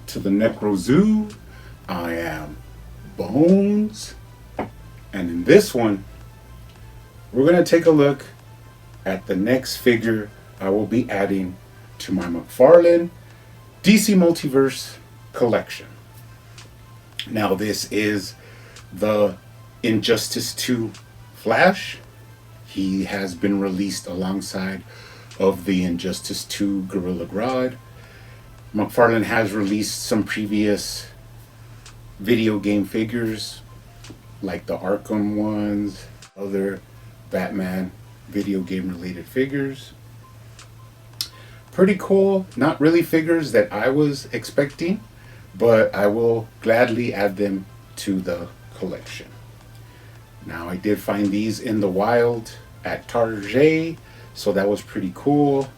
to the Necro Zoo. I am Bones. And in this one, we're going to take a look at the next figure I will be adding to my McFarlane DC Multiverse collection. Now this is the Injustice 2 Flash. He has been released alongside of the Injustice 2 Gorilla Grodd. McFarlane has released some previous video game figures like the Arkham ones, other Batman video game related figures. Pretty cool, not really figures that I was expecting, but I will gladly add them to the collection. Now I did find these in the wild at Target, so that was pretty cool.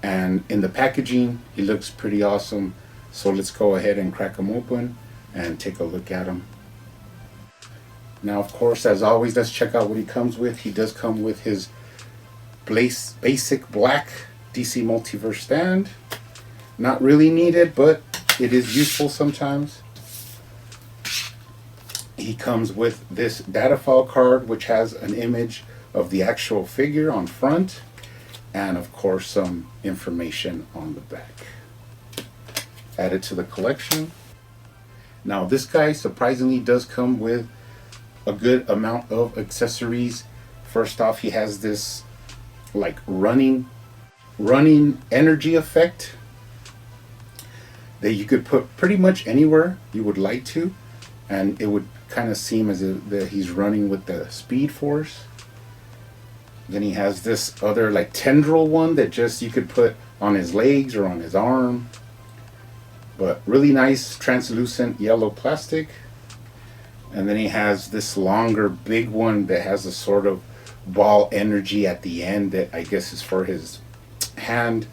And in the packaging, he looks pretty awesome. So let's go ahead and crack them open and take a look at them. Now, of course, as always, let's check out what he comes with. He does come with his basic black DC Multiverse stand. Not really needed, but it is useful sometimes. He comes with this data file card, which has an image of the actual figure on front, and of course some information on the back. Added to the collection. Now this guy surprisingly does come with a good amount of accessories. First off, he has this like running energy effect that you could put pretty much anywhere you would like to, and it would kind of seem as if that he's running with the speed force. Then he has this other like tendril one that just you could put on his legs or on his arm. But really nice translucent yellow plastic. And then he has this longer big one that has a sort of ball energy at the end that I guess is for his hand.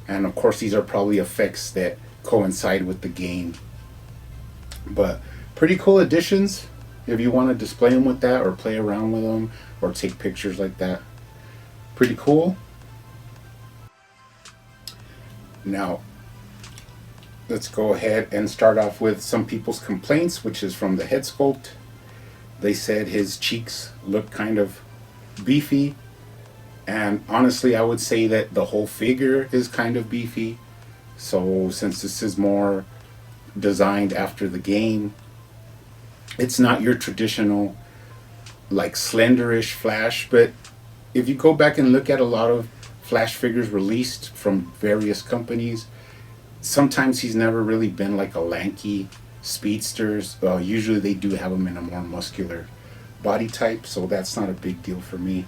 And of course these are probably effects that coincide with the game. But pretty cool additions if you want to display them with that or play around with them or take pictures like that. Pretty cool. Now let's go ahead and start off with some people's complaints, which is from the head sculpt. They said his cheeks look kind of beefy, and honestly I would say that the whole figure is kind of beefy. So since this is more designed after the game, it's not your traditional like slenderish Flash. But if you go back and look at a lot of Flash figures released from various companies, sometimes he's never really been like a lanky speedsters. Usually they do have him in a more muscular body type, so that's not a big deal for me.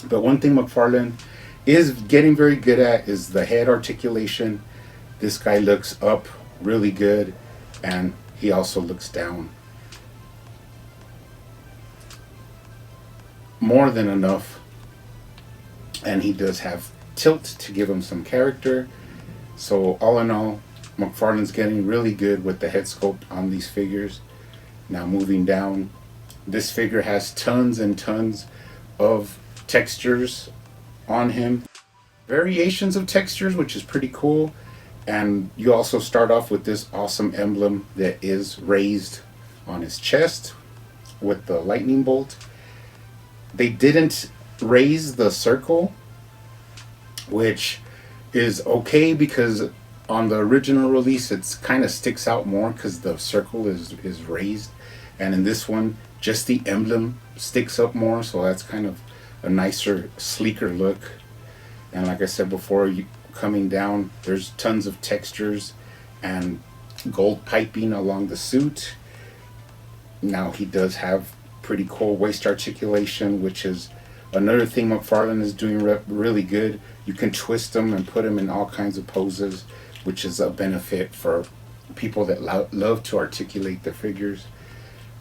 But one thing McFarlane is getting very good at is the head articulation. This guy looks up really good, and he also looks down. More than enough. And he does have tilt to give him some character. So all in all, McFarlane's getting really good with the head sculpt on these figures. Now moving down, this figure has tons and tons of textures on him. Variations of textures, which is pretty cool. And you also start off with this awesome emblem that is raised on his chest with the lightning bolt. They didn't raise the circle, which is okay because on the original release it's kind of sticks out more because the circle is raised, and in this one just the emblem sticks up more, so that's kind of a nicer, sleeker look. And like I said before, coming down, there's tons of textures and gold piping along the suit. Now he does have pretty cool waist articulation, which is another thing McFarlane is doing really good. You can twist them and put them in all kinds of poses, which is a benefit for people that love to articulate their figures.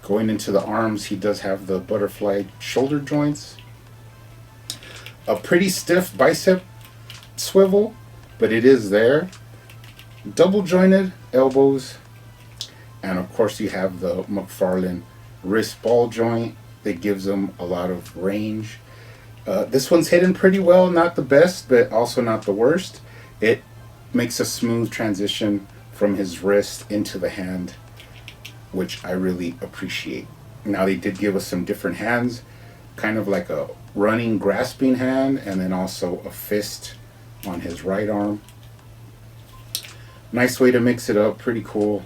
Going into the arms, he does have the butterfly shoulder joints. A pretty stiff bicep swivel, but it is there. Double jointed elbows. And of course you have the McFarlane wrist ball joint that gives them a lot of range. This one's hidden pretty well, not the best, but also not the worst. It makes a smooth transition from his wrist into the hand, which I really appreciate. Now they did give us some different hands, kind of like a running, grasping hand, and then also a fist on his right arm. Nice way to mix it up, pretty cool.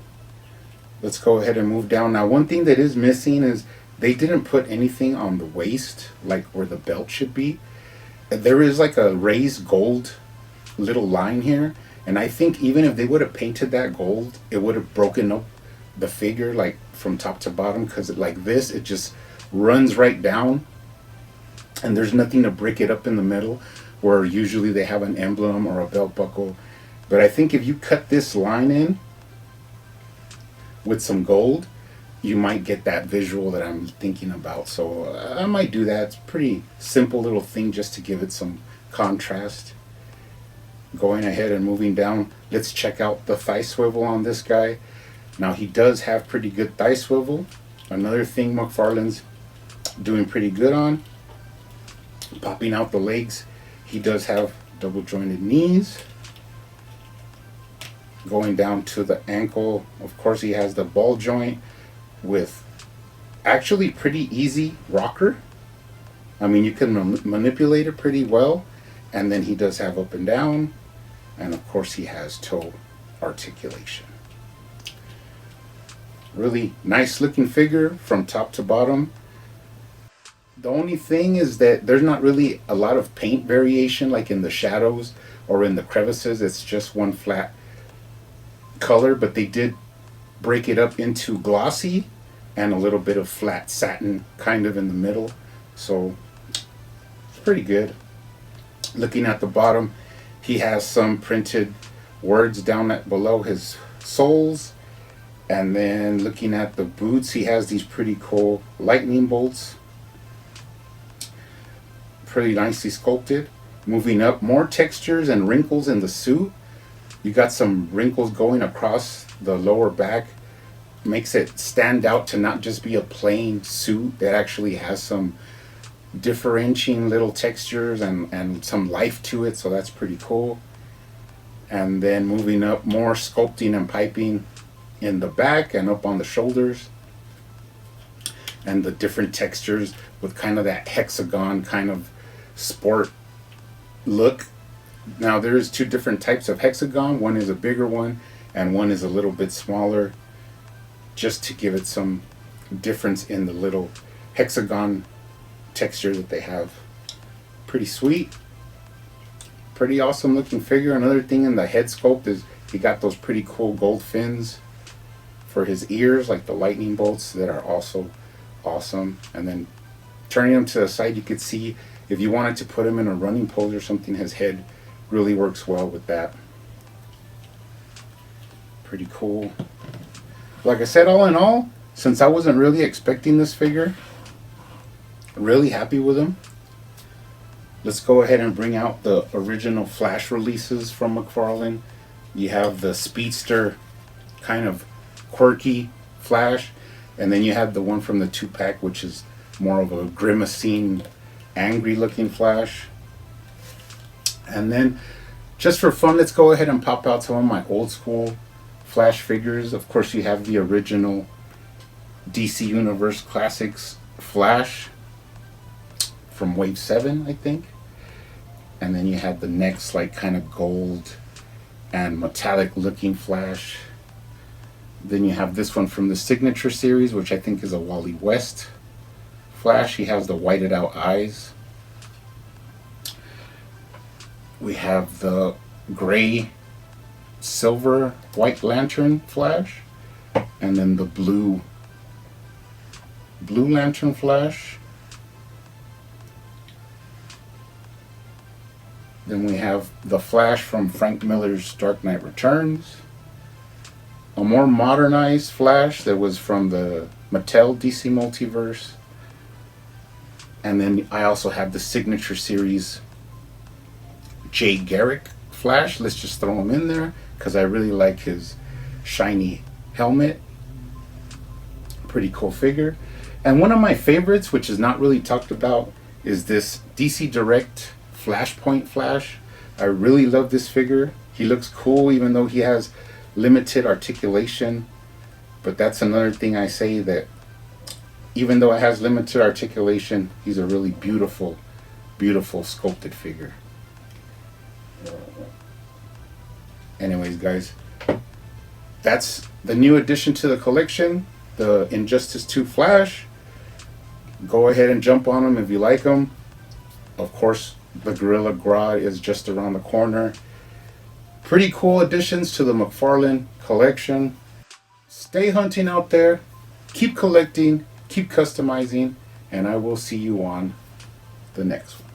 Let's go ahead and move down. Now one thing that is missing is they didn't put anything on the waist, like where the belt should be. There is like a raised gold little line here, and I think even if they would have painted that gold, it would have broken up the figure like from top to bottom, because like this, it just runs right down and there's nothing to break it up in the middle, where usually they have an emblem or a belt buckle. But I think if you cut this line in with some gold, you might get that visual that I'm thinking about. So I might do that. It's a pretty simple little thing just to give it some contrast. Going ahead and moving down, let's check out the thigh swivel on this guy. Now he does have pretty good thigh swivel. Another thing McFarlane's doing pretty good on. Popping out the legs. He does have double jointed knees. Going down to the ankle, of course he has the ball joint with actually pretty easy rocker. I mean, you can manipulate it pretty well. And then he does have up and down. And of course he has toe articulation. Really nice looking figure from top to bottom. The only thing is that there's not really a lot of paint variation like in the shadows or in the crevices. It's just one flat color, but they did break it up into glossy and a little bit of flat satin kind of in the middle. So it's pretty good. Looking at the bottom, he has some printed words down at below his soles. And then looking at the boots, he has these pretty cool lightning bolts. Pretty nicely sculpted. Moving up, more textures and wrinkles in the suit. You got some wrinkles going across the lower back. Makes it stand out to not just be a plain suit. It actually has some differentiating little textures and some life to it, so that's pretty cool. And then moving up, more sculpting and piping in the back and up on the shoulders, and the different textures with kind of that hexagon kind of sport look. Now there's two different types of hexagon. One is a bigger one and one is a little bit smaller, just to give it some difference in the little hexagon texture that they have. Pretty sweet, pretty awesome looking figure. Another thing in the head sculpt is he got those pretty cool gold fins for his ears, like the lightning bolts, that are also awesome. And then turning him to the side, you could see if you wanted to put him in a running pose or something, his head really works well with that. Pretty cool. Like I said, all in all, since I wasn't really expecting this figure, really happy with him. Let's go ahead and bring out the original Flash releases from McFarlane. You have the Speedster kind of quirky Flash, and then you have the one from the 2-pack, which is more of a grimacing, angry looking Flash. And then just for fun, let's go ahead and pop out some of my old school Flash figures. Of course, you have the original DC Universe Classics Flash from Wave 7, I think. And then you have the next like kind of gold and metallic looking Flash. Then you have this one from the Signature series, which I think is a Wally West Flash. He has the whited out eyes. We have the gray, silver, white lantern Flash. And then the blue lantern Flash. Then we have the Flash from Frank Miller's Dark Knight Returns. A more modernized Flash that was from the Mattel DC Multiverse. And then I also have the Signature series Jay Garrick Flash. Let's just throw him in there because I really like his shiny helmet. Pretty cool figure. And one of my favorites, which is not really talked about, is this DC Direct Flashpoint Flash. I really love this figure. He looks cool even though he has limited articulation, but that's another thing I say, that even though it has limited articulation, he's a really beautiful, beautiful sculpted figure. Anyways, guys, that's the new addition to the collection, the Injustice 2 Flash. Go ahead and jump on them if you like them. Of course, the Gorilla Grodd is just around the corner. Pretty cool additions to the McFarlane collection. Stay hunting out there. Keep collecting. Keep customizing. And I will see you on the next one.